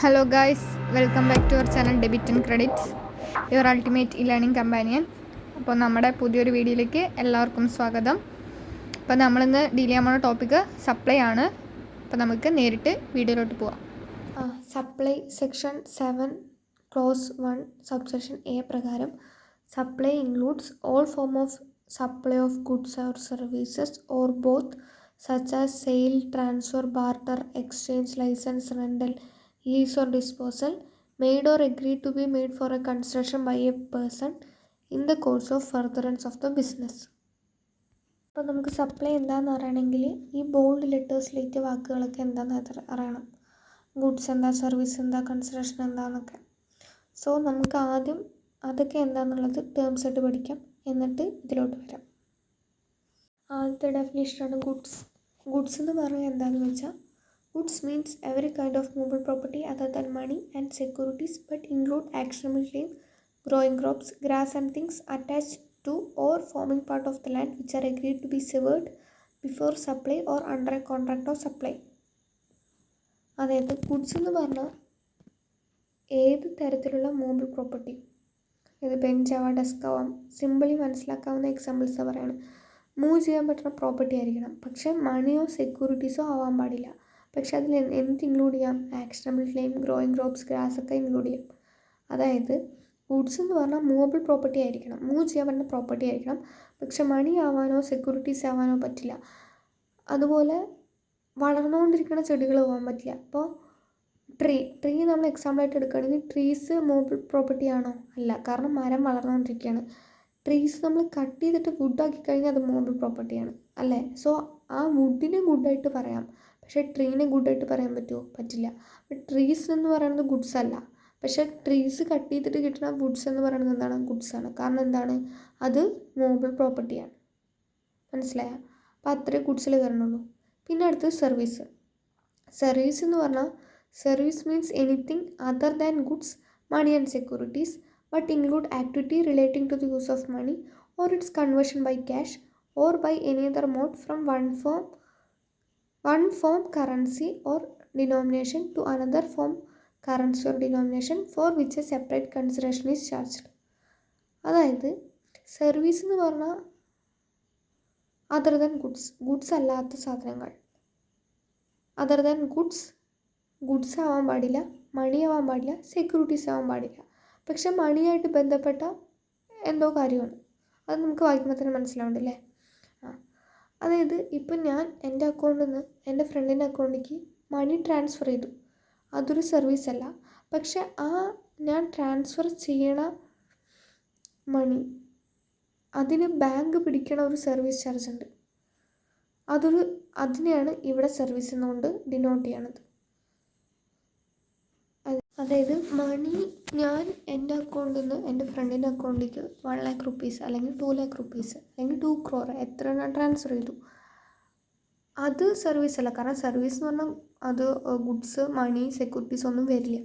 Hello guys, welcome back to our channel Debit and Credits, your ultimate e-learning companion. അപ്പോൾ നമ്മുടെ പുതിയൊരു വീഡിയോയിലേക്ക് എല്ലാവർക്കും സ്വാഗതം. അപ്പോൾ നമ്മളിന്ന് ഡീൽ ചെയ്യാൻ പോകുന്ന ടോപ്പിക്ക് സപ്ലൈ ആണ്. അപ്പോൾ നമുക്ക് നേരിട്ട് വീഡിയോയിലോട്ട് പോവാം. Supply section 7 clause 1 subsection A പ്രകാരം supply includes all form of supply of goods or services or both such as sale, transfer, barter, exchange, license, rental, lease or disposal, made or agreed to be made for a construction by a person in the course of furtherance of the business. അപ്പോൾ നമുക്ക് supply എന്താണെന്ന് അറിയണമെങ്കിൽ ഈ bold ലെറ്റേഴ്സിലേക്ക് വാക്കുകളൊക്കെ എന്താണെന്ന് അറിയണം. Goods എന്താ, service എന്താ, കൺസ്ട്രക്ഷൻ എന്താണെന്നൊക്കെ. സോ നമുക്ക് ആദ്യം അതൊക്കെ എന്താണെന്നുള്ളത് ടേംസ് ആയിട്ട് പഠിക്കാം, എന്നിട്ട് ഇതിലോട്ട് വരാം. ആദ്യത്തെ ഡെഫിനേഷനാണ് ഗുഡ്സ്. ഗുഡ്സ് എന്ന് പറഞ്ഞാൽ എന്താണെന്ന് വെച്ചാൽ goods means every kind of movable property other than money and securities but include actionable claim, growing crops, grass and things attached to or forming part of the land which are agreed to be severed before supply or under a contract of supply. അതായത് goods എന്ന് പറഞ്ഞാൽ ഏത് തരത്തിലുള്ള movable property, ഇത് ബെഞ്ചാവാം, desk ആവാം, simply മനസ്സിലാക്കാവുന്ന examples പറയാണ്. മൂവ് ചെയ്യാൻ പറ്റുന്ന പ്രോപ്പർട്ടി ആയിരിക്കണം, പക്ഷേ മണിയോ സെക്യൂരിറ്റീസോ ആവാൻ പാടില്ല. പക്ഷെ അതിൽ എന്ത് ഇൻക്ലൂഡ് ചെയ്യാം? Actionable claim, growing crops, grass ഒക്കെ ഇൻക്ലൂഡ് ചെയ്യാം. അതായത് ഗുഡ്സ് എന്ന് പറഞ്ഞാൽ മൂവബിൾ പ്രോപ്പർട്ടി ആയിരിക്കണം, മൂവ് ചെയ്യാൻ പറ്റുന്ന പ്രോപ്പർട്ടി ആയിരിക്കണം, പക്ഷെ മണി ആവാനോ സെക്യൂരിറ്റീസ് ആവാനോ പറ്റില്ല. അതുപോലെ വളർന്നുകൊണ്ടിരിക്കുന്ന ചെടികൾ പോകാൻ പറ്റില്ല. അപ്പോൾ ട്രീ നമ്മൾ എക്സാമ്പിളായിട്ട് എടുക്കുകയാണെങ്കിൽ ട്രീസ് മൂവബിൾ പ്രോപ്പർട്ടി ആണോ? അല്ല, കാരണം മരം വളർന്നുകൊണ്ടിരിക്കുകയാണ്. ട്രീസ് നമ്മൾ കട്ട് ചെയ്തിട്ട് വുഡാക്കി കഴിഞ്ഞാൽ അത് മൂവബിൾ പ്രോപ്പർട്ടിയാണ്, അല്ലേ? സോ ആ വുഡിനെ ഗുഡായിട്ട് പറയാം, പക്ഷേ ട്രീനെ ഗുഡായിട്ട് പറയാൻ പറ്റുമോ? പറ്റില്ല. അപ്പോൾ ട്രീസ് എന്ന് പറയുന്നത് ഗുഡ്സ് അല്ല, പക്ഷേ ട്രീസ് കട്ട് ചെയ്തിട്ട് കിട്ടുന്ന വുഡ്സ് എന്ന് പറയുന്നത് എന്താണ്? ഗുഡ്സാണ്. കാരണം എന്താണ്? അത് മൂവബിൾ പ്രോപ്പർട്ടിയാണ്. മനസ്സിലായ? അപ്പോൾ അത്രേ ഗുഡ്സിൽ വരണുള്ളൂ. പിന്നെ അടുത്തത് സർവീസ്. സർവീസ് എന്ന് പറഞ്ഞാൽ service means anything other than goods, money and securities but include activity relating to the use of money or its conversion by cash or by any other mode from one form currency or denomination to another form currency or denomination for which a separate consideration is charged. അതായത് service എന്ന് പറഞ്ഞാൽ other than goods അല്ലാത്ത സാധനങ്ങൾ. Other than goods ആവാൻ പാടില്ല, മണി ആവാൻ പാടില്ല, securities ആവാൻ പാടില്ല. പക്ഷെ മണിയായിട്ട് ബന്ധപ്പെട്ട എന്തോ കാര്യമാണ്. അത് നമുക്ക് വായിക്കുമ്പോൾ തന്നെ മനസ്സിലാവുന്നുണ്ടല്ലേ? അതായത് ഇപ്പം ഞാൻ എൻ്റെ അക്കൗണ്ടിൽ നിന്ന് എൻ്റെ ഫ്രണ്ടിൻ്റെ അക്കൗണ്ടിലേക്ക് മണി ട്രാൻസ്ഫർ ചെയ്തു, അതൊരു സർവീസ് അല്ല. പക്ഷെ ആ ഞാൻ ട്രാൻസ്ഫർ ചെയ്യണ മണി, അതിന് ബാങ്ക് പിടിക്കണ ഒരു സർവീസ് ചാർജ് ഉണ്ട്. അതിനെയാണ് ഇവിടെ സർവീസ് എന്നുകൊണ്ട് ഡിനോട്ട് ചെയ്യണത്. അതായത് മണി ഞാൻ എൻ്റെ അക്കൗണ്ടിൽ നിന്ന് എൻ്റെ ഫ്രണ്ടിൻ്റെ അക്കൗണ്ടിലേക്ക് 1 lakh rupees അല്ലെങ്കിൽ 2 lakh rupees അല്ലെങ്കിൽ 2 crore എത്ര ഞാൻ ട്രാൻസ്ഫർ ചെയ്തു, അത് സർവീസ് അല്ല. കാരണം സർവീസ് എന്ന് പറഞ്ഞാൽ അത് ഗുഡ്സ്, മണി, സെക്യൂരിറ്റീസ് ഒന്നും വരില്ല.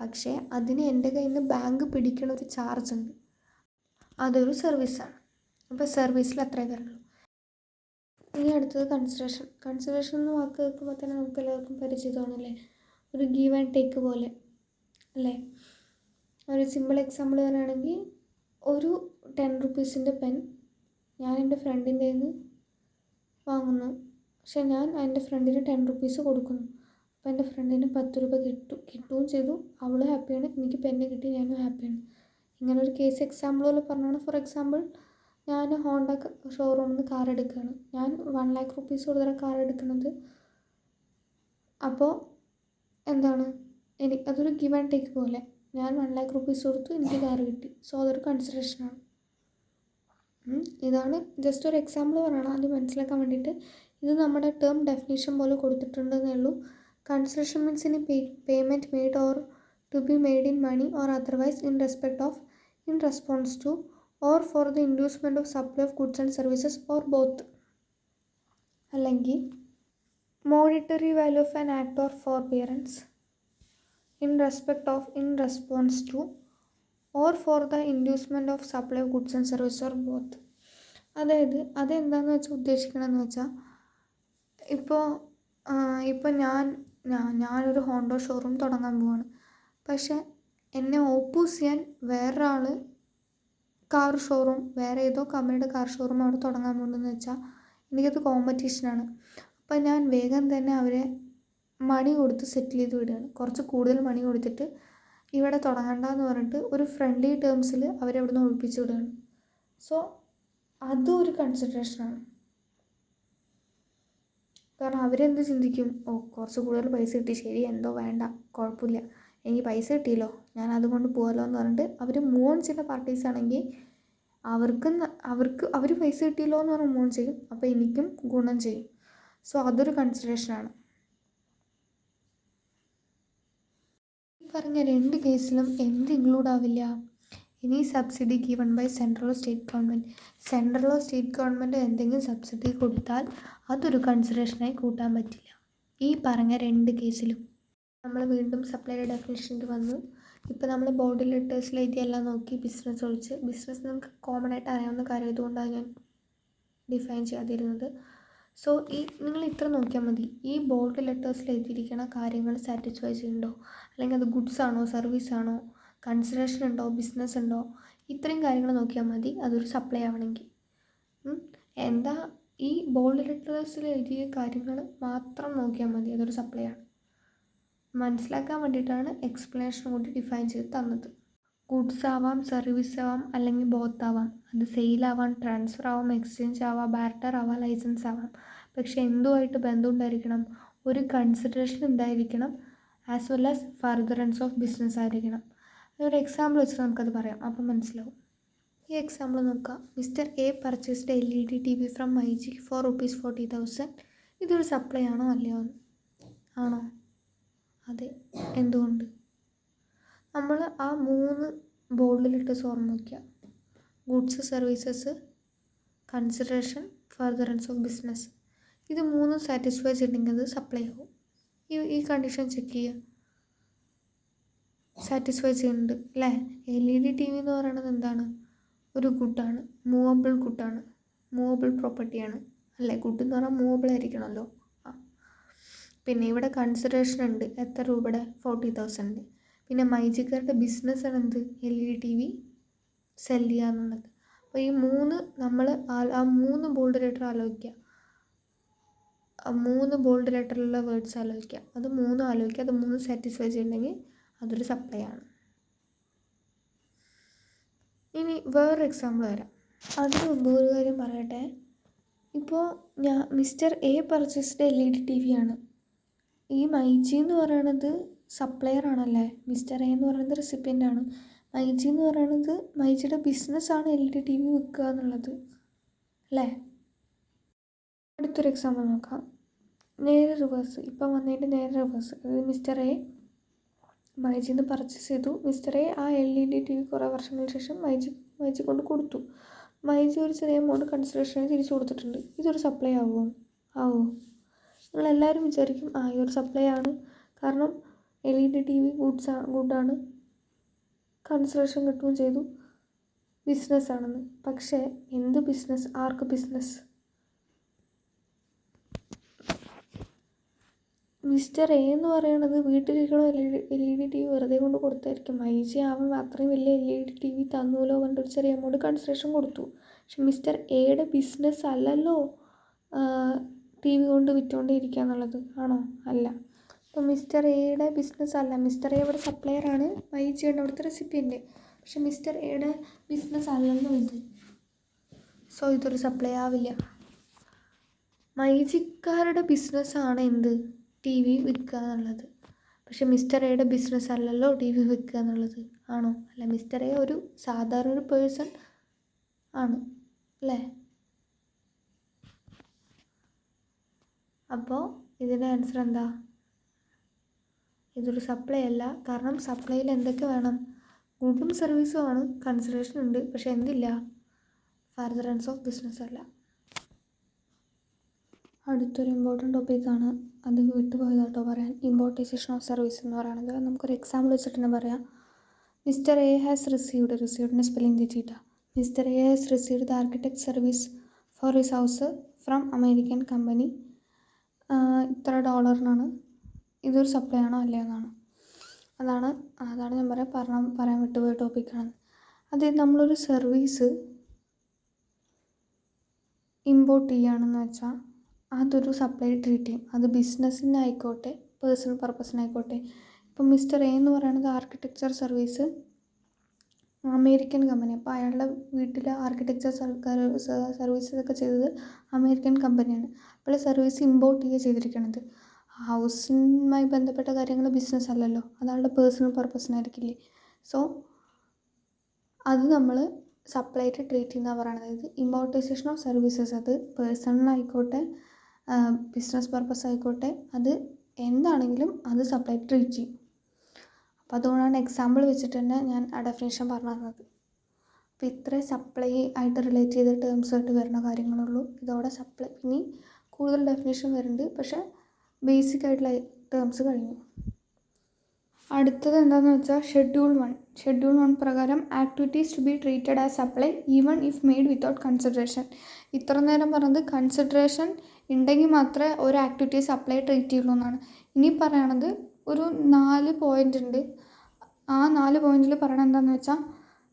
പക്ഷേ അതിന് എൻ്റെ കയ്യിൽ നിന്ന് ബാങ്ക് പിടിക്കണ ഒരു ചാർജ് ഉണ്ട്, അതൊരു സർവീസാണ്. അപ്പോൾ സർവീസിൽ അത്രേ വരുള്ളൂ. ഇനി അടുത്തത് കൺസിഡറേഷൻ എന്ന വാക്ക് കേൾക്കുമ്പോൾ തന്നെ നമുക്ക് എല്ലാവർക്കും പരിചിതമാണല്ലേ? ഒരു ഗീവ് ആൻഡ് ടേക്ക് പോലെ, അല്ലേ? ഒരു സിമ്പിൾ എക്സാമ്പിൾ പറയുകയാണെങ്കിൽ ഒരു 10 rupees പെൻ ഞാൻ എൻ്റെ ഫ്രണ്ടിൻ്റെ നിന്ന് വാങ്ങുന്നു, പക്ഷെ ഞാൻ എൻ്റെ ഫ്രണ്ടിന് 10 rupees കൊടുക്കുന്നു. അപ്പോൾ എൻ്റെ ഫ്രണ്ടിന് 10 രൂപ കിട്ടുകയും ചെയ്തു, അവൾ ഹാപ്പിയാണ്, എനിക്ക് പെന്ന് കിട്ടി, ഞാനും ഹാപ്പിയാണ്. ഇങ്ങനെ ഒരു കേസ് എക്സാമ്പിൾ പോലെ പറഞ്ഞാണ്. ഫോർ എക്സാമ്പിൾ ഞാൻ ഹോണ്ട ഷോറൂമിൽ നിന്ന് കാർ എടുക്കുകയാണ്, ഞാൻ 1 lakh rupees കൊടുത്താണ് കാർ എടുക്കുന്നത്. അപ്പോൾ എന്താണ്, അതൊരു ഗിവ് ആൻഡ് ടേക്ക് പോലെ. ഞാൻ 1 lakh rupees കൊടുത്തു, എനിക്ക് കാർ കിട്ടി. സോ അതൊരു കൺസിഡറേഷനാണ്. ഇതാണ് ജസ്റ്റ് ഒരു എക്സാമ്പിൾ പറയണം, അത് മനസ്സിലാക്കാൻ വേണ്ടിയിട്ട്. ഇത് നമ്മുടെ ടേം ഡെഫിനേഷൻ പോലെ കൊടുത്തിട്ടുണ്ടെന്നേ ഉള്ളൂ. Consideration means any payment made or to be made in money or otherwise in respect of, in response to or for the inducement of supply of goods and services or both. അല്ലെങ്കിൽ monetary value of an act or forbearance in respect of, in response to or for the inducement of supply of goods and services or both. അതായത് അതെന്താണെന്ന് വെച്ചാൽ ഉദ്ദേശിക്കണമെന്ന് വെച്ചാൽ ഇപ്പോൾ ഞാനൊരു Honda showroom തുടങ്ങാൻ പോവാണ്. പക്ഷേ എന്നെ ഓപ്പോസ് ചെയ്യാൻ വേറൊരാൾ കാർ ഷോറൂം, വേറെ ഏതോ കമ്പനിയുടെ കാർ ഷോറൂം അവിടെ തുടങ്ങാൻ പോകുന്നതെന്ന് വെച്ചാൽ എനിക്കത് കോമ്പറ്റീഷനാണ്. അപ്പം ഞാൻ വേഗം തന്നെ അവരെ മണി കൊടുത്ത് സെറ്റിൽ ചെയ്ത് വിടുകയാണ്. കുറച്ച് കൂടുതൽ മണി കൊടുത്തിട്ട് ഇവിടെ തുടങ്ങണ്ടെന്ന് പറഞ്ഞിട്ട് ഒരു ഫ്രണ്ട്ലി ടേംസിൽ അവരെ അവിടെ നിന്ന് ഒഴിപ്പിച്ച് വിടുകയാണ്. സോ അതും ഒരു കൺസിഡറേഷനാണ്. കാരണം അവരെന്ത് ചിന്തിക്കും, കുറച്ച് കൂടുതൽ പൈസ കിട്ടി, ശരി എന്തോ വേണ്ട കുഴപ്പമില്ല, എനിക്ക് പൈസ കിട്ടിയല്ലോ ഞാൻ അതുകൊണ്ട് പോകാമല്ലോ എന്ന് പറഞ്ഞിട്ട് അവർ മൂവ് ഓൺ ചെയ്യുന്ന പാർട്ടീസ് ആണെങ്കിൽ അവർ പൈസ കിട്ടിയല്ലോ എന്ന് പറഞ്ഞ് മൂവ് ഓൺ ചെയ്യും. അപ്പോൾ എനിക്കും ഗുണം ചെയ്യും. സോ അതൊരു കൺസിഡറേഷനാണ്. ഈ പറഞ്ഞ 2 കേസിലും എന്ത് ഇൻക്ലൂഡ് ആവില്ല? ഇനി സബ്സിഡി ഗിവൺ ബൈ സെൻട്രലോ സ്റ്റേറ്റ് ഗവൺമെൻറ്. സെൻട്രലോ സ്റ്റേറ്റ് ഗവൺമെൻറ് എന്തെങ്കിലും സബ്സിഡി കൊടുത്താൽ അതൊരു കൺസിഡറേഷനായി കൂട്ടാൻ പറ്റില്ല. ഈ പറഞ്ഞ 2 കേസിലും. നമ്മൾ വീണ്ടും സപ്ലൈയുടെ ഡെഫിനിഷനിൽ വന്നു. ഇപ്പോൾ നമ്മൾ ബോർഡ് ലെറ്റേഴ്സിൽ എഴുതിയെല്ലാം നോക്കി ബിസിനസ് ഒഴിച്ച്. ബിസിനസ് നമുക്ക് കോമൺ ആയിട്ട് അറിയാവുന്ന കാര്യം ഇതുകൊണ്ടാണ് ഞാൻ ഡിഫൈൻ ചെയ്യാതിരുന്നത്. സോ നിങ്ങൾ ഇത്ര നോക്കിയാൽ മതി, ഈ ബോർഡ് ലെറ്റേഴ്സിൽ എഴുതിയിരിക്കുന്ന കാര്യങ്ങൾ സാറ്റിസ്ഫൈ ചെയ്യുന്നുണ്ടോ, അല്ലെങ്കിൽ അത് ഗുഡ്സ് ആണോ, സർവീസ് ആണോ, കൺസിഡറേഷൻ ഉണ്ടോ, ബിസിനസ് ഉണ്ടോ, ഇത്രയും കാര്യങ്ങൾ നോക്കിയാൽ മതി അതൊരു സപ്ലൈ ആവണമെങ്കിൽ. എന്താ ഈ ബോൾഡ് ലെറ്റേഴ്സിൽ എഴുതിയ കാര്യങ്ങൾ മാത്രം നോക്കിയാൽ മതി അതൊരു സപ്ലൈ ആണ്. മനസ്സിലാക്കാൻ വേണ്ടിയിട്ടാണ് എക്സ്പ്ലനേഷൻ കൂടി ഡിഫൈൻ ചെയ്ത് തന്നത്. ഗുഡ്സ് ആവാം, സർവീസ് ആവാം, അല്ലെങ്കിൽ ബോത്ത് ആവാം. അത് സെയിലാവാം, ട്രാൻസ്ഫർ ആവാം, എക്സ്ചേഞ്ച് ആവാം, ബാർട്ടർ ആവാം, ലൈസൻസ് ആവാം. പക്ഷേ എന്തുമായിട്ട് ബന്ധം ഉണ്ടായിരിക്കണം? ഒരു കൺസിഡറേഷൻ ഉണ്ടായിരിക്കണം, as well as furtherance of business ആയിരിക്കണം. ഒരു എക്സാമ്പിൾ വെച്ചിട്ട് നമുക്കത് പറയാം, അപ്പം മനസ്സിലാവും. ഈ എക്സാമ്പിൾ നോക്കാം. Mister A purchased LED TV from myG for ₹40,000. ഇതൊരു സപ്ലൈ ആണോ അല്ലയോ? ആണോ? അതെ. എന്തുകൊണ്ട്? നമ്മൾ ആ 3 ബോൾഡ് ലെറ്റേഴ്സ് ഓർമ്മ വയ്ക്കുക. Goods, services, consideration, furtherance of business. ഇത് 3 സാറ്റിസ്ഫൈ ചെയ്തിട്ടുണ്ടെങ്കിൽ അത് സപ്ലൈ ആവും. ഈ കണ്ടീഷൻ ചെക്ക് ചെയ്യുക. സാറ്റിസ്ഫൈ ചെയ്യുന്നുണ്ട് അല്ലേ? LED TV എന്ന് പറയുന്നത് എന്താണ്? ഒരു ഗുഡാണ്, മൂവബിൾ ഗുഡാണ്, മൂവബിൾ പ്രോപ്പർട്ടിയാണ് അല്ലേ? ഗുഡ് എന്ന് പറഞ്ഞാൽ മൂവബിൾ ആയിരിക്കണമല്ലോ. പിന്നെ ഇവിടെ കൺസിഡറേഷൻ ഉണ്ട്. എത്ര രൂപയുടെ? 40,000. പിന്നെ മൈജിക്കാരുടെ ബിസിനസ്സാണ് എന്ത്? LED TV സെല് ചെയ്യുക എന്നുള്ളത്. അപ്പോൾ ഈ 3 നമ്മൾ ആ 3 ബോൾഡ് ലെറ്റർ ആലോചിക്കുക. ആ 3 ബോൾഡ് ലെറ്ററിലുള്ള വേർഡ്സ് ആലോചിക്കുക. അത് 3 ആലോചിക്കുക. അത് 3 സാറ്റിസ്ഫൈ ചെയ്തിട്ടുണ്ടെങ്കിൽ അതൊരു സപ്ലൈ ആണ്. ഇനി വേറൊരു എക്സാമ്പിൾ വരാം. അതിന് മുമ്പ് ഒരു കാര്യം പറയട്ടെ. ഇപ്പോൾ mister A purchased LED TV ആണ്. ഈ മൈജി എന്ന് പറയണത് സപ്ലയർ ആണല്ലേ, മിസ്റ്റർ എ എന്ന് പറയുന്നത് റെസിപ്പിയൻ്റ് ആണ്. മൈജി എന്ന് പറയണത് മൈജിയുടെ ബിസിനസ്സാണ് LED TV വിൽക്കുക എന്നുള്ളത് അല്ലേ? അടുത്തൊരു എക്സാമ്പിൾ നോക്കാം. നേരെ റിവേഴ്സ്. ഇപ്പം വന്നതിൻ്റെ നേരെ റിവേഴ്സ്. അതായത് മിസ്റ്റർ എ മൈജിന്ന് പർച്ചേസ് ചെയ്തു. മിസ്റ്റർ എ ആ LED TV കുറേ വർഷങ്ങൾക്ക് ശേഷം മൈജി കൊണ്ട് കൊടുത്തു. മൈജി ഒരു ചെറിയ എമൗണ്ട് കൺസിഡറേഷൻ തിരിച്ചു കൊടുത്തിട്ടുണ്ട്. ഇതൊരു സപ്ലൈ ആവുമോ? നിങ്ങളെല്ലാവരും വിചാരിക്കും ഈ ഒരു സപ്ലൈ ആണ്, കാരണം LED TV ഗുഡാണ്, കൺസിഡറേഷൻ കിട്ടുകയും ചെയ്തു, ബിസിനസ്സാണെന്ന്. പക്ഷേ എന്ത് business? Arc business? Mister A എന്ന് പറയുന്നത് വീട്ടിലിരിക്കണോ LED TV വെറുതെ കൊണ്ട് കൊടുത്തായിരിക്കും. മൈജി ആവാൻ അത്രയും വലിയ LED TV തന്നൂലോ പറഞ്ഞിട്ട് ഒരു ചെറിയ എമൗണ്ട് കൺസിഡറേഷൻ കൊടുത്തു. പക്ഷെ മിസ്റ്റർ എയുടെ ബിസിനസ് അല്ലല്ലോ TV കൊണ്ട് വിറ്റുകൊണ്ടിരിക്കുക എന്നുള്ളത്. ആണോ? അല്ല. അപ്പോൾ മിസ്റ്റർ എയുടെ ബിസിനസ് അല്ല. മിസ്റ്റർ എ ഇവിടെ സപ്ലയറാണ്, മൈജിയാണ് അവിടുത്തെ റെസിപ്പിയൻ്റ്. പക്ഷെ മിസ്റ്റർ എയുടെ ബിസിനസ് അല്ലല്ലോ ഇത്. സോ ഇതൊരു സപ്ലൈ ആവില്ല. മൈജിക്കാരുടെ ബിസിനസ്സാണ് എന്ത്? TV വിൽക്കുക എന്നുള്ളത്. പക്ഷെ മിസ്റ്റർ എയുടെ ബിസിനസ് അല്ലല്ലോ TV വിൽക്കുക എന്നുള്ളത്. ആണോ? അല്ല. മിസ്റ്റർ എ ഒരു സാധാരണ ഒരു പേഴ്സൺ ആണ് അല്ലേ? അപ്പോൾ ഇതിൻ്റെ ആൻസർ എന്താ? ഇതൊരു സപ്ലൈ അല്ല. കാരണം സപ്ലൈയിൽ എന്തൊക്കെ വേണം? ഗുഡും സർവീസും ആണ്, കൺസിഡറേഷൻ ഉണ്ട്, പക്ഷെ എന്തില്ല? ഫർദറൻസ് ഓഫ് ബിസിനസ് അല്ല. അടുത്തൊരു ഇമ്പോർട്ടൻ്റ് ടോപ്പിക്കാണ്, അത് വിട്ടുപോയതാട്ടോ പറയാൻ. ഇമ്പോർട്ടൈസേഷൻ ഓഫ് സർവീസ് എന്ന് പറയുന്നത് നമുക്കൊരു എക്സാമ്പിൾ വെച്ചിട്ട് തന്നെ പറയാം. മിസ്റ്റർ എ ഹാസ് റിസീവ്ഡിൻ്റെ സ്പെല്ലിംഗ് തെറ്റിയിട്ടാ. Mister A has received the architect service for his house from American company. ഇത്ര $. ഇതൊരു സപ്ലൈ ആണോ അല്ലേ എന്നാണ്. അതാണ് ഞാൻ പറയാൻ വിട്ടുപോയ ടോപ്പിക്കാണ്. അതായത് നമ്മളൊരു സർവീസ് ഇമ്പോർട്ട് ചെയ്യുകയാണെന്ന് വെച്ചാൽ അതൊരു സപ്ലൈ ട്രീറ്റ് ചെയ്യും. അത് ബിസിനസ്സിനായിക്കോട്ടെ പേഴ്സണൽ പർപ്പസിനായിക്കോട്ടെ. ഇപ്പം മിസ്റ്റർ എ എന്ന് പറയുന്നത് ആർക്കിടെക്ചർ സർവീസ് അമേരിക്കൻ കമ്പനി. അപ്പോൾ അയാളുടെ വീട്ടിൽ ആർക്കിടെക്ചർ സർവീസൊക്കെ ചെയ്തത് അമേരിക്കൻ കമ്പനിയാണ്. അപ്പോൾ സർവീസ് ഇമ്പോർട്ട് ചെയ്യുക ചെയ്തിരിക്കുന്നത്. ഹൗസുമായി ബന്ധപ്പെട്ട കാര്യങ്ങൾ ബിസിനസ് അല്ലല്ലോ, അതാളുടെ പേഴ്സണൽ പർപ്പസിനായിരിക്കില്ലേ. സോ അത് നമ്മൾ സപ്ലൈ ആയിട്ട് ട്രീറ്റ് ചെയ്യുന്ന പറയുന്നത്. അതായത് ഇമ്പോർട്ടൈസേഷൻ ഓഫ് സർവീസസ്, അത് പേഴ്സണലായിക്കോട്ടെ ബിസിനസ് പർപ്പസ് ആയിക്കോട്ടെ, അത് എന്താണെങ്കിലും അത് സപ്ലൈ ആയിട്ട് ട്രീറ്റ് ചെയ്യും. അപ്പോൾ അതുകൊണ്ടാണ് എക്സാമ്പിൾ വെച്ചിട്ട് തന്നെ ഞാൻ ആ ഡെഫിനേഷൻ പറഞ്ഞു തന്നത്. അപ്പോൾ ഇത്രയും സപ്ലൈ ആയിട്ട് റിലേറ്റ് ചെയ്ത ടേംസ് ആയിട്ട് വരുന്ന കാര്യങ്ങളുള്ളൂ. ഇതോടെ സപ്ലൈ ഇനി കൂടുതൽ ഡെഫിനേഷൻ വരുന്നുണ്ട്, പക്ഷേ ബേസിക് ആയിട്ടുള്ള ടേംസ് കഴിഞ്ഞു. അടുത്തത് എന്താണെന്ന് വെച്ചാൽ ഷെഡ്യൂൾ 1 പ്രകാരം activities to be treated as supply even if made without consideration. ഇത്ര നേരം പറഞ്ഞത് കൺസിഡറേഷൻ ഉണ്ടെങ്കിൽ മാത്രമേ ഒരു ആക്ടിവിറ്റി സപ്ലൈ ട്രീറ്റ് ചെയ്യുള്ളൂ എന്നാണ്. ഇനി പറയണത് ഒരു 4 പോയിൻ്റ് ഉണ്ട്. ആ 4 പോയിന്റിൽ പറയണത് എന്താണെന്ന് വെച്ചാൽ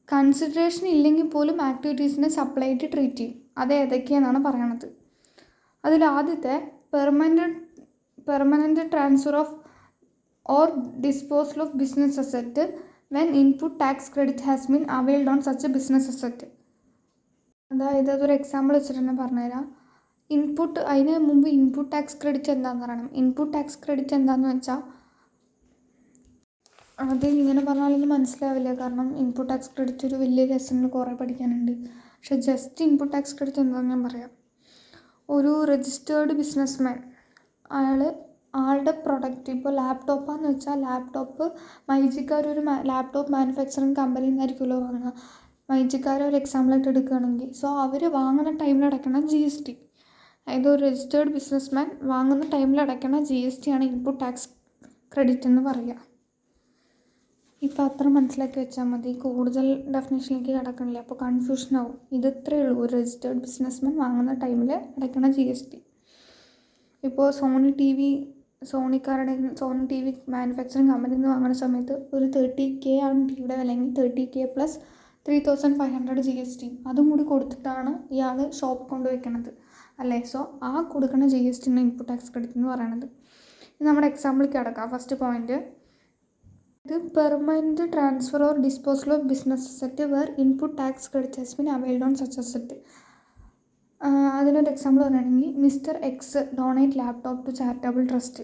കൺസിഡറേഷൻ ഇല്ലെങ്കിൽ പോലും ആക്ടിവിറ്റീസിനെ സപ്ലൈ ആയിട്ട് ട്രീറ്റ് ചെയ്യും. അത് ഏതൊക്കെയാണെന്നാണ് പറയണത്. അതിൽ ആദ്യത്തെ permanent transfer of or disposal of business asset when input tax credit has been availed on such A business asset. അതായത് അതൊരു എക്സാമ്പിൾ വെച്ചിട്ട് തന്നെ പറഞ്ഞുതരാം. അതിന് മുമ്പ് ഇൻപുട്ട് ടാക്സ് ക്രെഡിറ്റ് എന്താണെന്ന് പറയണം. ഇൻപുട്ട് ടാക്സ് ക്രെഡിറ്റ് എന്താണെന്ന് വെച്ചാൽ അത് ഇങ്ങനെ പറഞ്ഞാലൊന്നും മനസ്സിലാവില്ല, കാരണം ഇൻപുട്ട് ടാക്സ് ക്രെഡിറ്റ് ഒരു വലിയ ലെസണിൽ കുറേ പഠിക്കാനുണ്ട്. പക്ഷേ ജസ്റ്റ് ഇൻപുട്ട് ടാക്സ് ക്രെഡിറ്റ് എന്താണെന്ന് ഞാൻ പറയാം. ഒരു രജിസ്റ്റേർഡ് ബിസിനസ്മാൻ ആളുടെ പ്രൊഡക്റ്റ്, ഇപ്പോൾ ലാപ്ടോപ്പാന്ന് വെച്ചാൽ ലാപ്ടോപ്പ് മൈജിക്കാർ ഒരു ലാപ്ടോപ്പ് മാനുഫാക്ചറിങ് കമ്പനിയിൽ നിന്നായിരിക്കുമല്ലോ വാങ്ങുക. മൈജിക്കാർ ഒരു എക്സാമ്പിളായിട്ട് എടുക്കുകയാണെങ്കിൽ, സോ അവർ വാങ്ങുന്ന ടൈമിൽ അടയ്ക്കണം GST. അതായത് ഒരു രജിസ്റ്റേർഡ് ബിസിനസ്മാൻ വാങ്ങുന്ന ടൈമിൽ അടയ്ക്കണ GST ആണ് ഇൻപുട്ട് ടാക്സ് ക്രെഡിറ്റ് എന്ന് പറയുക. ഇപ്പോൾ അത്ര മനസ്സിലാക്കി വെച്ചാൽ മതി, കൂടുതൽ ഡെഫിനേഷനിലേക്ക് കിടക്കണില്ല, അപ്പോൾ കൺഫ്യൂഷനാവും. ഇത് ഇത്രയേ ഉള്ളൂ, ഒരു രജിസ്റ്റേർഡ് ബിസിനസ്മാൻ വാങ്ങുന്ന ടൈമിൽ അടയ്ക്കണ GST. ഇപ്പോൾ സോണി ടി വി മാനുഫാക്ചറിങ് കമ്പനിയിൽ നിന്ന് വാങ്ങുന്ന സമയത്ത് ഒരു 30K ആണ് ടിവിയുടെ വിലയെങ്കിൽ 30K പ്ലസ് 3500 GST അതും കൂടി കൊടുത്തിട്ടാണ് ഇയാൾ ഷോപ്പ് കൊണ്ടുവയ്ക്കണത് അല്ലേ. സോ ആ കൊടുക്കുന്ന GST ഇൻപുട്ട് ടാക്സ് ക്രെഡിറ്റ് എന്ന് പറയുന്നത്. ഇത് നമ്മുടെ എക്സാമ്പിളിൽ കിടക്കാം. ഫസ്റ്റ് പോയിന്റ്, ഇത് permanent transfer or disposal of business asset where input tax credit has been availed on such asset. അതിനൊരു എക്സാമ്പിൾ പറയുകയാണെങ്കിൽ mister X donate laptop to charitable trust.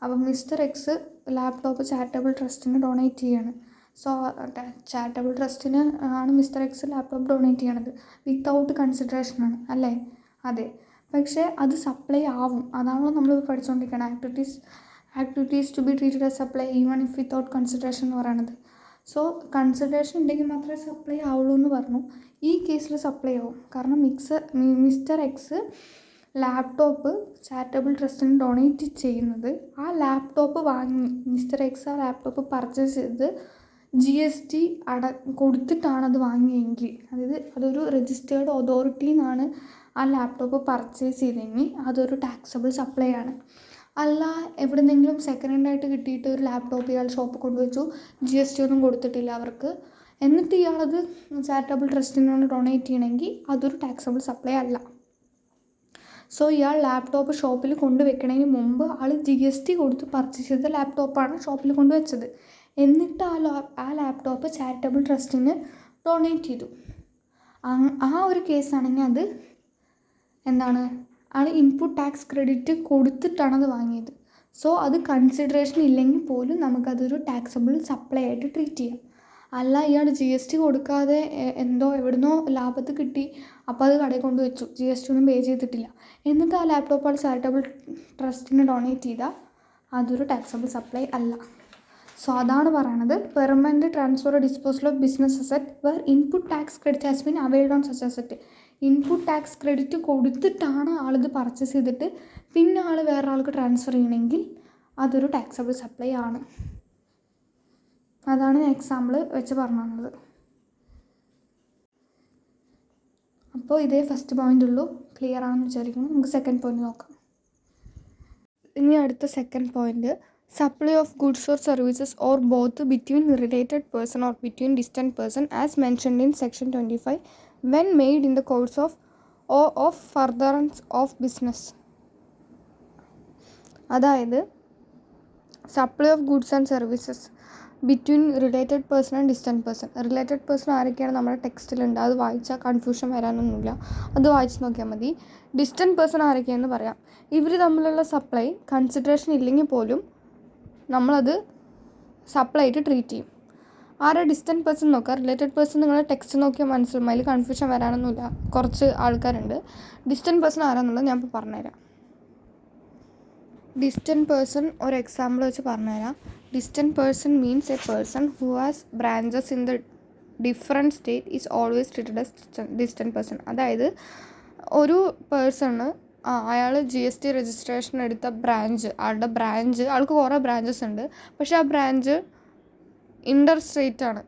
അപ്പം മിസ്റ്റർ എക്സ് ലാപ്ടോപ്പ് ചാരിറ്റബിൾ ട്രസ്റ്റിന് donate ചെയ്യാണ്. So charitable ട്രസ്റ്റിന് ആണ് mister X laptop donate ചെയ്യണത്, without കൺസിഡറേഷനാണ് അല്ലേ. അതെ, പക്ഷേ അത് സപ്ലൈ ആവും. അതാണല്ലോ നമ്മൾ പഠിച്ചുകൊണ്ടിരിക്കണം. Activities to be treated as supply even if without consideration എന്ന് പറയുന്നത്. സോ കൺസിഡറേഷൻ ഉണ്ടെങ്കിൽ മാത്രമേ സപ്ലൈ ആവുള്ളൂ എന്ന് പറഞ്ഞു. ഈ കേസിൽ സപ്ലൈ ആവും, കാരണം മിസ്റ്റർ എക്സ് ലാപ്ടോപ്പ് ചാരിറ്റബിൾ ട്രസ്റ്റിന് ഡൊണേറ്റ് ചെയ്യുന്നത്, ആ ലാപ്ടോപ്പ് വാങ്ങി മിസ്റ്റർ എക്സ് ആ ലാപ്ടോപ്പ് പർച്ചേസ് ചെയ്ത് GST കൊടുത്തിട്ടാണ് അത് വാങ്ങിയെങ്കിൽ, അതായത് അതൊരു രജിസ്റ്റേർഡ് അതോറിറ്റിയിൽ നിന്നാണ് ആ ലാപ്ടോപ്പ് പർച്ചേസ് ചെയ്തെങ്കിൽ അതൊരു ടാക്സബിൾ സപ്ലൈ ആണ്. അല്ല എവിടെ നിന്നെങ്കിലും സെക്കൻഡ് ഹാൻഡായിട്ട് കിട്ടിയിട്ട് ഒരു ലാപ്ടോപ്പ് ഇയാൾ ഷോപ്പിൽ കൊണ്ടുവച്ചു, GST ഒന്നും കൊടുത്തിട്ടില്ല അവർക്ക്, എന്നിട്ട് ഇയാളത് ചാരിറ്റബിൾ ട്രസ്റ്റിനാണ് ഡൊണേറ്റ് ചെയ്യണമെങ്കിൽ അതൊരു ടാക്സബിൾ സപ്ലൈ അല്ല. സോ ഇയാൾ ലാപ്ടോപ്പ് ഷോപ്പിൽ കൊണ്ടുവയ്ക്കണതിന് മുമ്പ് ആൾ GST കൊടുത്ത് പർച്ചേസ് ചെയ്ത ലാപ്ടോപ്പാണ് ഷോപ്പിൽ കൊണ്ടുവച്ചത്. എന്നിട്ട് ആ ലാപ്ടോപ്പ് ചാരിറ്റബിൾ ട്രസ്റ്റിന് ഡൊണേറ്റ് ചെയ്തു. ആ ഒരു കേസാണെങ്കിൽ അത് എന്താണ്, ആൾ ഇൻപുട്ട് ടാക്സ് ക്രെഡിറ്റ് കൊടുത്തിട്ടാണ് അത് വാങ്ങിയത്. സോ അത് കൺസിഡറേഷൻ ഇല്ലെങ്കിൽ പോലും നമുക്കതൊരു ടാക്സബിൾ സപ്ലൈ ആയിട്ട് ട്രീറ്റ് ചെയ്യാം. അല്ല ഇയാൾ GST കൊടുക്കാതെ എവിടുന്നോ ലാഭത്ത് കിട്ടി, അപ്പോൾ അത് കടയിൽ കൊണ്ട് വെച്ചു, GST ഒന്നും പേ ചെയ്തിട്ടില്ല, എന്നിട്ട് ആ ലാപ്ടോപ്പ് ആൾ ചാരിറ്റബിൾ ട്രസ്റ്റിന് ഡൊണേറ്റ് ചെയ്താൽ അതൊരു ടാക്സബിൾ സപ്ലൈ അല്ല. സോ അതാണ് പറയണത്, permanent transfer disposal of business asset where input tax credit has been availed on such asset. Input tax credit കൊടുത്തിട്ടാണ് ആളിത് പർച്ചേസ് ചെയ്തിട്ട് പിന്നെ ആൾ വേറെ ആൾക്ക് ട്രാൻസ്ഫർ ചെയ്യണമെങ്കിൽ അതൊരു ടാക്സബിൾ സപ്ലൈ ആണ്. അതാണ് എക്സാമ്പിൾ വെച്ച് പറഞ്ഞത്. അപ്പോൾ ഇതേ ഫസ്റ്റ് പോയിൻ്റ് ഉള്ളൂ, ക്ലിയർ ആണെന്ന് വിചാരിക്കുന്നു. നമുക്ക് സെക്കൻഡ് പോയിൻ്റ് നോക്കാം. ഇനി അടുത്ത second point, supply of goods or services or both between related person or between distant person as mentioned in section 25 when made in the course of or of furtherance of business. അതായത് supply of goods and services between related person and distant person. Related person ആരൊക്കെയാണ് നമ്മുടെ ടെക്സ്റ്റിലുണ്ട്, അത് വായിച്ചാൽ confusion വരാനൊന്നുമില്ല, അത് വായിച്ച് നോക്കിയാൽ മതി. Distant person ആരൊക്കെയാണെന്ന് പറയാം. ഇവർ തമ്മിലുള്ള സപ്ലൈ കൺസിഡറേഷൻ ഇല്ലെങ്കിൽ പോലും നമ്മളത് സപ്ലൈ ആയിട്ട് ട്രീറ്റ് ചെയ്യും. ആരാ ഡിസ്റ്റൻറ്റ് പേഴ്സൺ നോക്കുക, റിലേറ്റഡ് പേഴ്സൺ നിങ്ങളുടെ ടെക്സ്റ്റ് നോക്കിയാൽ മനസ്സിലാവും, അതിൽ കൺഫ്യൂഷൻ വരാനൊന്നുമില്ല. കുറച്ച് ആൾക്കാരുണ്ട്. ഡിസ്റ്റൻറ്റ് പേഴ്സൺ ആരാന്നുള്ളത് ഞാൻ ഇപ്പോൾ പറഞ്ഞുതരാം. ഡിസ്റ്റൻറ്റ് പേഴ്സൺ ഒരു എക്സാമ്പിൾ വെച്ച് പറഞ്ഞുതരാം. Distant person means A person who has branches in the different state is always treated as distant person. അതായത് ഒരു പേഴ്സണ് അയാൾ GST രജിസ്ട്രേഷൻ എടുത്ത ബ്രാഞ്ച്, ആൾക്ക് കുറേ ബ്രാഞ്ചസ് ഉണ്ട്, പക്ഷേ ആ ബ്രാഞ്ച് ഇൻ്റർ സ്റ്റേറ്റ് ആണ്,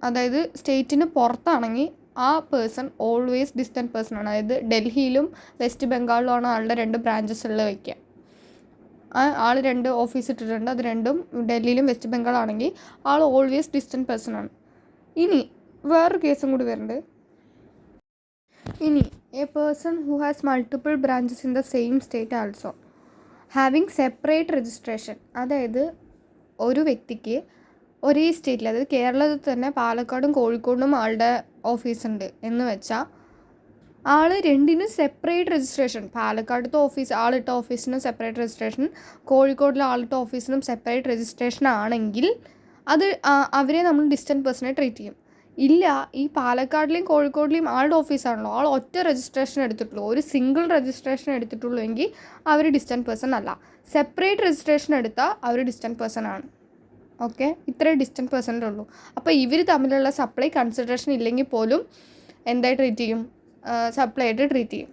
അതായത് സ്റ്റേറ്റിന് പുറത്താണെങ്കിൽ ആ പേഴ്സൺ ഓൾവേസ് ഡിസ്റ്റൻറ്റ് പേഴ്സൺ ആണ്. അതായത് ഡൽഹിയിലും വെസ്റ്റ് ബംഗാളിലുമാണ് ആളുടെ 2 ബ്രാഞ്ചസ് ഉള്ളത് വയ്ക്കുക. ആൾ 2 ഓഫീസ് ഇട്ടിട്ടുണ്ട്, അത് രണ്ടും ഡൽഹിയിലും വെസ്റ്റ് ബംഗാളാണെങ്കിൽ ആൾ ഓൾവേസ് ഡിസ്റ്റൻറ്റ് പേഴ്സൺ ആണ്. ഇനി വേറൊരു കേസും കൂടി വരുന്നുണ്ട്. ഇനി A person who has multiple branches in the same state also having separate registration. അതായത് ഒരു വ്യക്തിക്ക് ഒരേ സ്റ്റേറ്റിൽ, അതായത് കേരളത്തിൽ തന്നെ പാലക്കാടും കോഴിക്കോടും ആളുടെ ഓഫീസുണ്ട് എന്ന് വെച്ചാൽ ആൾ രണ്ടിനും സെപ്പറേറ്റ് രജിസ്ട്രേഷൻ, പാലക്കാടത്തെ ആളിട്ട ഓഫീസിനും സെപ്പറേറ്റ് രജിസ്ട്രേഷൻ, കോഴിക്കോടിലെ ആളിട്ട ഓഫീസിനും സെപ്പറേറ്റ് രജിസ്ട്രേഷൻ ആണെങ്കിൽ അത് അവരെ നമ്മൾ ഡിസ്റ്റൻറ്റ് പേഴ്സണെ ട്രീറ്റ് ചെയ്യും. ഇല്ല, ഈ പാലക്കാടിലെയും കോഴിക്കോടിലെയും ആളുടെ ഓഫീസാണല്ലോ, ആൾ ഒറ്റ രജിസ്ട്രേഷൻ എടുത്തിട്ടുള്ളൂ, ഒരു സിംഗിൾ രജിസ്ട്രേഷൻ എടുത്തിട്ടുള്ളൂ എങ്കിൽ അവർ ഡിസ്റ്റൻറ്റ് പേഴ്സൺ അല്ല. സെപ്പറേറ്റ് രജിസ്ട്രേഷൻ എടുത്താൽ അവർ ഡിസ്റ്റൻറ്റ് പേഴ്സൺ ആണ്. ഓക്കെ, ഇത്രയും ഡിസ്റ്റൻറ്റ് പേഴ്സണിലുള്ളൂ. അപ്പോൾ ഇവർ തമ്മിലുള്ള സപ്ലൈ കൺസിഡറേഷൻ ഇല്ലെങ്കിൽ പോലും എന്തായി ട്രീറ്റ് ചെയ്യും, സപ്ലൈ ആയിട്ട് ട്രീറ്റ് ചെയ്യും.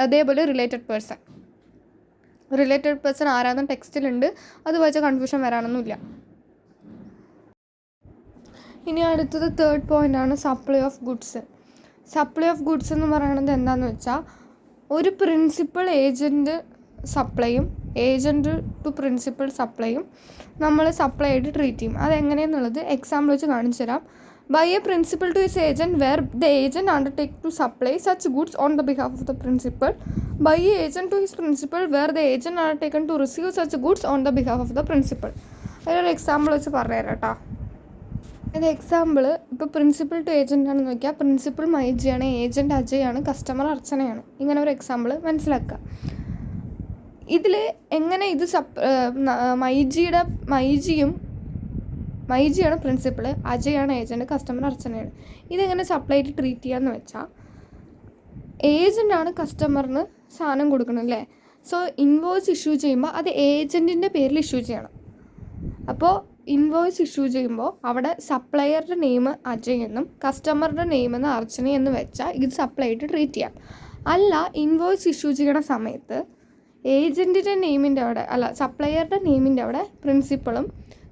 അതേപോലെ റിലേറ്റഡ് പേഴ്സൺ ആരാന്നും ടെക്സ്റ്റിലുണ്ട്, അത് വായിച്ചാൽ കൺഫ്യൂഷൻ വരാനൊന്നുമില്ല. ഇനി അടുത്തത് 3rd പോയിൻ്റാണ് supply of goods. Supply of goods എന്ന് പറയുന്നത് എന്താണെന്ന് വെച്ചാൽ ഒരു പ്രിൻസിപ്പൽ ഏജൻറ്റ് സപ്ലൈയും ഏജൻറ്റ് ടു പ്രിൻസിപ്പൽ സപ്ലൈയും നമ്മൾ സപ്ലൈ ആയിട്ട് ട്രീറ്റ് ചെയ്യും. അതെങ്ങനെയെന്നുള്ളത് എക്സാമ്പിൾ വെച്ച് കാണിച്ചു തരാം. By a principal to his agent where the agent undertake to supply such goods on the behalf of the principal. By a agent to his principal where the agent undertaken to receive such goods on the behalf of the principal. അതിലൊരു example വെച്ച് പറഞ്ഞുതരാം കേട്ടോ. ഇത് example ഇപ്പോൾ principal to agent ആണെന്ന് നോക്കിയാൽ principal മൈജിയാണ്, agent അജയാണ്, customer അർച്ചനയാണ്. ഇങ്ങനെ ഒരു എക്സാമ്പിൾ മനസ്സിലാക്കുക. ഇതിൽ എങ്ങനെ ഇത് മൈജിയാണ് പ്രിൻസിപ്പൾ, അജയാണ് ഏജൻറ്റ്, കസ്റ്റമർ അർച്ചനയാണ്. ഇതെങ്ങനെ സപ്ലൈ ആയിട്ട് ട്രീറ്റ് ചെയ്യാന്ന് വെച്ചാൽ ഏജൻ്റാണ് കസ്റ്റമറിന് സാധനം കൊടുക്കണം അല്ലേ. സോ ഇൻവോയ്സ് ഇഷ്യൂ ചെയ്യുമ്പോൾ അത് ഏജൻറ്റിൻ്റെ പേരിൽ ഇഷ്യൂ ചെയ്യണം. അപ്പോൾ ഇൻവോയ്സ് ഇഷ്യൂ ചെയ്യുമ്പോൾ അവിടെ സപ്ലയറുടെ നെയിം അജയ് എന്നും കസ്റ്റമറുടെ നെയിം എന്ന് അർച്ചന എന്ന് വെച്ചാൽ ഇത് സപ്ലൈ ആയിട്ട് ട്രീറ്റ് ചെയ്യാം. അല്ല, ഇൻവോയ്സ് ഇഷ്യൂ ചെയ്യണ സമയത്ത് ഏജൻറ്റിൻ്റെ നെയിമിൻ്റെ അവിടെ സപ്ലയറുടെ നെയിമിൻ്റെ അവിടെ പ്രിൻസിപ്പളും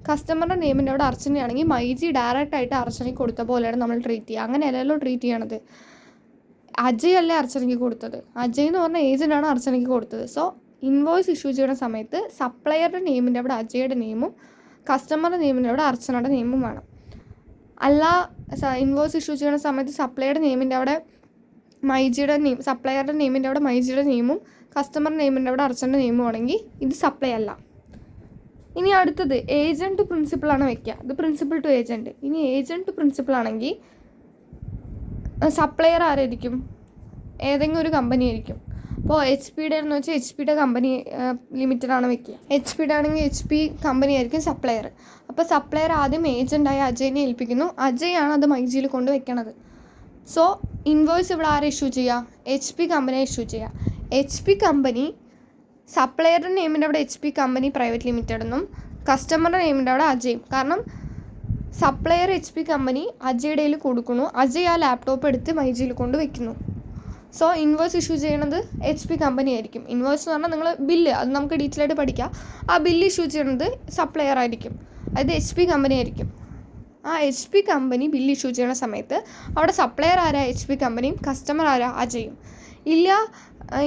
കസ്റ്റമറുടെ നെയിമിൻ്റെ അവിടെ അർച്ചനയാണെങ്കിൽ മൈജി ഡയറക്റ്റായിട്ട് അർച്ചനയ്ക്ക് കൊടുത്ത പോലെയാണ് നമ്മൾ ട്രീറ്റ് ചെയ്യുക. അങ്ങനെയല്ലല്ലോ ട്രീറ്റ് ചെയ്യണത്. അജയ് അല്ലേ അർച്ചനയ്ക്ക് കൊടുത്തത്, അജയ് എന്ന് പറഞ്ഞ ഏജൻ്റാണ് അർച്ചനയ്ക്ക് കൊടുത്തത്. സോ ഇൻവോയ്സ് ഇഷ്യൂ ചെയ്യുന്ന സമയത്ത് സപ്ലയറുടെ നെയിമിൻ്റെ അവിടെ അജയുടെ നെയിമും കസ്റ്റമറുടെ നെയിമിൻ്റെ അവിടെ അർച്ചനയുടെ നെയിമും വേണം. അല്ല, ഇൻവോയ്സ് ഇഷ്യൂ ചെയ്യുന്ന സമയത്ത് സപ്ലയറുടെ നെയിമിൻ്റെ അവിടെ സപ്ലയറുടെ നെയിമിൻ്റെ അവിടെ മൈജിയുടെ നെയിമും കസ്റ്റമറുടെ നെയിമിൻ്റെ അവിടെ അർച്ചനയുടെ നെയിമും ആണെങ്കിൽ ഇത് സപ്ലൈ അല്ല. ഇനി അടുത്തത് ഏജൻറ്റ് ടു പ്രിൻസിപ്പളാണ് വയ്ക്കുക. ഇത് പ്രിൻസിപ്പൽ ടു ഏജൻറ്റ്. ഇനി ഏജൻറ്റ് ടു പ്രിൻസിപ്പൾ ആണെങ്കിൽ സപ്ലയർ ആരായിരിക്കും, ഏതെങ്കിലും ഒരു കമ്പനി ആയിരിക്കും. അപ്പോൾ HP എന്ന് വെച്ചാൽ HP കമ്പനി ലിമിറ്റഡാണ് വയ്ക്കുക. HP ആണെങ്കിൽ HP കമ്പനി ആയിരിക്കും സപ്ലയർ. അപ്പോൾ സപ്ലയർ ആദ്യം ഏജൻറ്റായ അജയനെ ഏൽപ്പിക്കുന്നു, അജയാണ് അത് മൈജിയിൽ കൊണ്ട് വെക്കണത്. സോ ഇൻവോയ്സ് ഇവിടെ ആരെ ഇഷ്യൂ ചെയ്യുക, HP കമ്പനിയെ ഇഷ്യൂ ചെയ്യുക. HP കമ്പനി സപ്ലയറുടെ നെയിമിൻ്റെ അവിടെ HP കമ്പനി പ്രൈവറ്റ് ലിമിറ്റഡ് എന്നും കസ്റ്റമറുടെ നെയിമിൻ്റെ അവിടെ അജയും. കാരണം സപ്ലയർ HP കമ്പനി അജയുടെ കയ്യിൽ കൊടുക്കുന്നു, അജയ് ആ ലാപ്ടോപ്പ് എടുത്ത് മൈജിയിൽ കൊണ്ട് വെക്കുന്നു. സോ ഇൻവോയ്സ് ഇഷ്യൂ ചെയ്യണത് HP കമ്പനി ആയിരിക്കും. ഇൻവോയ്സ് എന്ന് പറഞ്ഞാൽ നിങ്ങൾ ബില്ല്, അത് നമുക്ക് ഡീറ്റെയിൽ ആയിട്ട് പഠിക്കാം. ആ ബില്ല് ഇഷ്യൂ ചെയ്യണത് സപ്ലയർ ആയിരിക്കും, അതായത് HP കമ്പനി ആയിരിക്കും. ആ HP കമ്പനി ബില്ല് ഇഷ്യൂ ചെയ്യുന്ന സമയത്ത് അവിടെ സപ്ലയർ ആരാ HP കമ്പനിയും കസ്റ്റമർ ആരാ അജയും. ഇല്ല,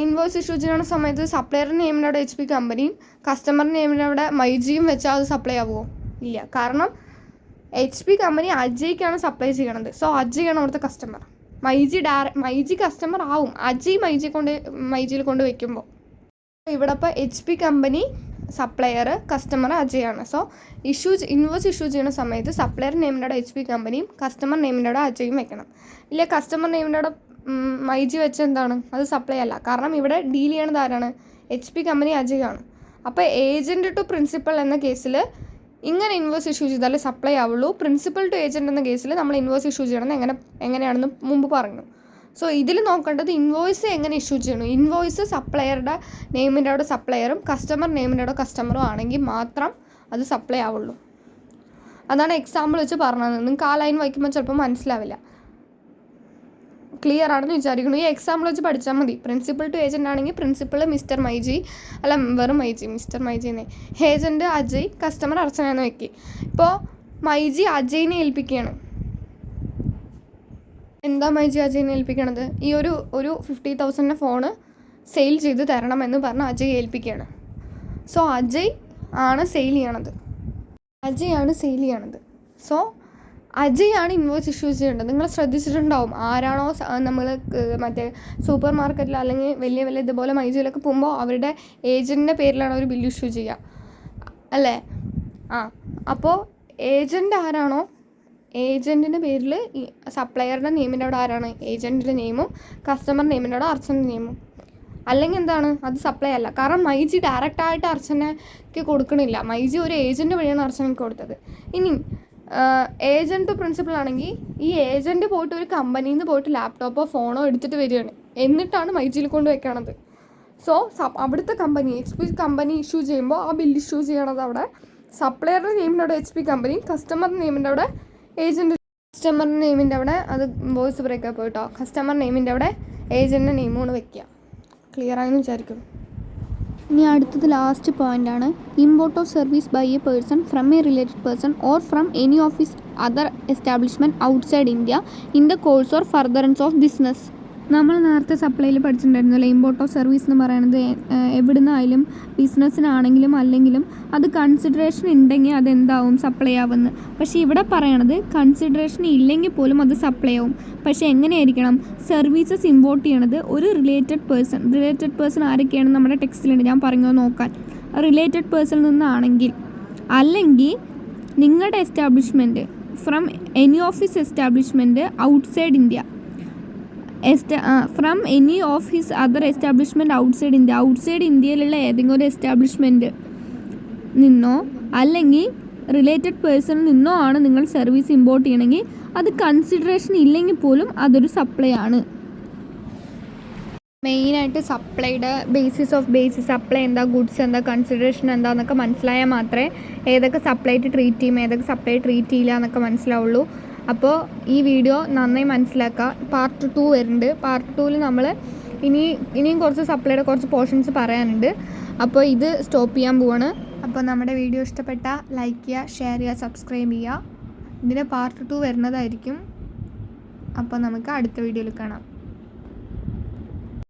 ഇൻവോയ്സ് ഇഷ്യൂ ചെയ്യുന്ന സമയത്ത് സപ്ലയർ നെയിമിൻ്റെ അവിടെ HP കമ്പനിയും കസ്റ്റമർ നെയിമിൻ്റെ അവിടെ മൈജിയും വെച്ചാൽ അത് സപ്ലൈ ആവുമോ? ഇല്ല. കാരണം HP കമ്പനി അജയ്ക്കാണ് സപ്ലൈ ചെയ്യണത്. സോ അജയാണ് അവിടുത്തെ കസ്റ്റമർ. മൈജി കസ്റ്റമർ ആവും അജയ് മൈജിയിൽ കൊണ്ട് വയ്ക്കുമ്പോൾ. ഇവിടെ ഇപ്പോൾ HP കമ്പനി സപ്ലയർ, കസ്റ്റമർ അജയാണ്. സോ ഇൻവോയ്സ് ഇഷ്യൂ ചെയ്യുന്ന സമയത്ത് സപ്ലയർ നെയിമിൻ്റെ അവിടെ HP കമ്പനിയും കസ്റ്റമർ നെയിമിൻ്റെ അവിടെ അജയും വെക്കണം. ഇല്ല കസ്റ്റമർ നെയിമിൻ്റെ അവിടെ മൈജി വെച്ച് എന്താണ് അത് സപ്ലൈ അല്ല. കാരണം ഇവിടെ ഡീൽ ചെയ്യണത് ആരാണ്? HP കമ്പനി അജയാണ്. അപ്പോൾ ഏജൻറ്റ് ടു പ്രിൻസിപ്പൽ എന്ന കേസിൽ ഇങ്ങനെ ഇൻവോയ്സ് ഇഷ്യൂ ചെയ്താലേ സപ്ലൈ ആവുള്ളൂ. പ്രിൻസിപ്പൽ ടു ഏജൻറ്റ് എന്ന കേസിൽ നമ്മൾ ഇൻവോയ്സ് ഇഷ്യൂ ചെയ്യണമെന്ന് എങ്ങനെയാണെന്ന് മുമ്പ് പറഞ്ഞു. സോ ഇതിൽ നോക്കേണ്ടത് ഇൻവോയ്സ് എങ്ങനെ ഇഷ്യൂ ചെയ്യണം. ഇൻവോയ്സ് സപ്ലയറുടെ നെയിമിൻ്റെ അവിടെ സപ്ലയറും കസ്റ്റമർ നെയിമിൻ്റെ അവിടെ കസ്റ്റമറും ആണെങ്കിൽ മാത്രം അത് സപ്ലൈ ആവുള്ളൂ. അതാണ് എക്സാമ്പിൾ വെച്ച് പറഞ്ഞത്. നിങ്ങൾക്ക് ആ ലൈൻ വായിക്കുമ്പോൾ ചിലപ്പോൾ മനസ്സിലാവില്ല. ക്ലിയർ ആണെന്ന് വിചാരിക്കുന്നു. ഈ എക്സാമ്പിൾ വെച്ച് പഠിച്ചാൽ മതി. പ്രിൻസിപ്പൽ ടു ഏജൻ്റ് ആണെങ്കിൽ പ്രിൻസിപ്പൾ മിസ്റ്റർ മൈജി, അല്ല വെറും മൈജി, മിസ്റ്റർ മൈജിനെ. ഏജൻറ്റ് അജയ്, കസ്റ്റമർ അർച്ചന എന്ന് വെക്കി. ഇപ്പോൾ മൈജി അജയിനെ ഏൽപ്പിക്കുകയാണ്. എന്താ മൈജി അജയിനെ ഏൽപ്പിക്കണത്? ഈ ഒരു 50,000 ഫോണ് സെയിൽ ചെയ്ത് തരണമെന്ന് പറഞ്ഞ് അജയ് ഏൽപ്പിക്കുകയാണ്. സോ അജയ് ആണ് സെയിൽ ചെയ്യണത്. സോ അജയാണ് ഇൻവോയ്സ് ഇഷ്യൂ ചെയ്യേണ്ടത്. നിങ്ങൾ ശ്രദ്ധിച്ചിട്ടുണ്ടാവും, ആരാണോ നമ്മൾ മറ്റേ സൂപ്പർ മാർക്കറ്റിൽ അല്ലെങ്കിൽ വലിയ ഇതുപോലെ മൈജിയിലൊക്കെ പോകുമ്പോൾ അവരുടെ ഏജൻറ്റിൻ്റെ പേരിലാണ് ഒരു ബില്ല് ഇഷ്യൂ ചെയ്യുക അല്ലേ? അപ്പോൾ ഏജൻറ്റ് ആരാണോ ഏജൻറ്റിൻ്റെ പേരിൽ സപ്ലയറുടെ നെയിമിൻ്റെ അവിടെ ആരാണ്? ഏജൻറ്റിൻ്റെ നെയിമും കസ്റ്റമർ നെയിമിൻ്റെ അവിടെ അർച്ചൻ്റെ നെയിമും. അല്ലെങ്കിൽ എന്താണ് അത് സപ്ലൈ അല്ല. കാരണം മൈജി ഡയറക്റ്റായിട്ട് അർച്ചനയ്ക്ക് കൊടുക്കണില്ല. മൈജി ഒരു ഏജൻറ്റ് വഴിയാണ് അർച്ചനയ്ക്ക് കൊടുത്തത്. ഇനി ഏജൻറ്റ് ടു പ്രിൻസിപ്പൽ ആണെങ്കിൽ ഈ ഏജൻറ്റ് പോയിട്ട് ഒരു കമ്പനിയിൽ നിന്ന് പോയിട്ട് ലാപ്ടോപ്പോ ഫോണോ എടുത്തിട്ട് വരികയാണ്, എന്നിട്ടാണ് മൈജിയിൽ കൊണ്ട് വെക്കണത്. സോ അവിടുത്തെ കമ്പനി HP കമ്പനി ഇഷ്യൂ ചെയ്യുമ്പോൾ ആ ബില്ല് ഇഷ്യൂ ചെയ്യണത് അവിടെ സപ്ലയറുടെ നെയിമിൻ്റെ അവിടെ HP കമ്പനി, കസ്റ്റമർ നെയിമിൻ്റെ അവിടെ ഏജൻറ്റ്. കസ്റ്റമർ നെയിമിൻ്റെ അവിടെ അത് വോയിസ് ബ്രേക്കപ്പ് പോയിട്ടോ. കസ്റ്റമർ നെയിമിൻ്റെ അവിടെ ഏജൻറ്റിൻ്റെ നെയിമാണ് വെക്കുക. ക്ലിയർ ആയെന്ന് വിചാരിക്കും. ഇനി അടുത്തത് ലാസ്റ്റ് പോയിൻ്റാണ്. Import of service by a person from a related person or from any of his other establishment outside India in the course or furtherance of business. നമ്മൾ നേരത്തെ സപ്ലൈയിൽ പഠിച്ചിട്ടുണ്ടായിരുന്നല്ലോ, ഇമ്പോർട്ട് ഓഫ് സർവീസ് എന്ന് പറയുന്നത് എവിടുന്നായാലും ബിസിനസ്സിനാണെങ്കിലും അല്ലെങ്കിലും അത് കൺസിഡറേഷൻ ഉണ്ടെങ്കിൽ അതെന്താവും സപ്ലൈ ആവുമെന്ന്. പക്ഷേ ഇവിടെ പറയണത് കൺസിഡറേഷൻ ഇല്ലെങ്കിൽ പോലും അത് സപ്ലൈ ആവും. പക്ഷേ എങ്ങനെയായിരിക്കണം? സർവീസസ് ഇമ്പോർട്ട് ചെയ്യണത് ഒരു റിലേറ്റഡ് പേഴ്സൺ ആരൊക്കെയാണ് നമ്മുടെ ടെക്സ്റ്റിലുണ്ട്, ഞാൻ പറഞ്ഞത് നോക്കാൻ. റിലേറ്റഡ് പേഴ്സണിൽ നിന്നാണെങ്കിൽ, അല്ലെങ്കിൽ നിങ്ങളുടെ establishment from any of his establishment outside India, from any of his other establishment outside India, outside ഇന്ത്യയിലുള്ള ഏതെങ്കിലും ഒരു എസ്റ്റാബ്ലിഷ്മെൻറ്റ് നിന്നോ അല്ലെങ്കിൽ റിലേറ്റഡ് പേഴ്സണിൽ നിന്നോ ആണ് നിങ്ങൾ സർവീസ് ഇമ്പോർട്ട് ചെയ്യണമെങ്കിൽ അത് കൺസിഡറേഷൻ ഇല്ലെങ്കിൽ പോലും അതൊരു സപ്ലൈ ആണ്. മെയിനായിട്ട് സപ്ലൈയുടെ ബേസിസ് സപ്ലൈ എന്താ, ഗുഡ്സ് എന്താ, കൺസിഡറേഷൻ എന്താണെന്നൊക്കെ മനസ്സിലായാൽ മാത്രമേ ഏതൊക്കെ സപ്ലൈറ്റ് ട്രീറ്റ് ചെയ്യും ഏതൊക്കെ സപ്ലൈ ട്രീറ്റ് ചെയ്യില്ല എന്നൊക്കെ മനസ്സിലാവുള്ളൂ. അപ്പോൾ ഈ വീഡിയോ നന്നായി മനസ്സിലാക്കുക. പാർട്ട് 2 വരുന്നുണ്ട്. പാർട്ട് 2ൽ നമ്മൾ ഇനിയും കുറച്ച് സപ്ലൈയുടെ കുറച്ച് പോർഷൻസ് പറയാനുണ്ട്. അപ്പോൾ ഇത് സ്റ്റോപ്പ് ചെയ്യാൻ പോവാണ്. അപ്പോൾ നമ്മുടെ വീഡിയോ ഇഷ്ടപ്പെട്ടാൽ ലൈക്ക് ചെയ്യുക, ഷെയർ ചെയ്യുക, സബ്സ്ക്രൈബ് ചെയ്യുക. ഇതിൻ്റെ പാർട്ട് 2 വരുന്നതായിരിക്കും. അപ്പോൾ നമുക്ക് അടുത്ത വീഡിയോയിൽ കാണാം.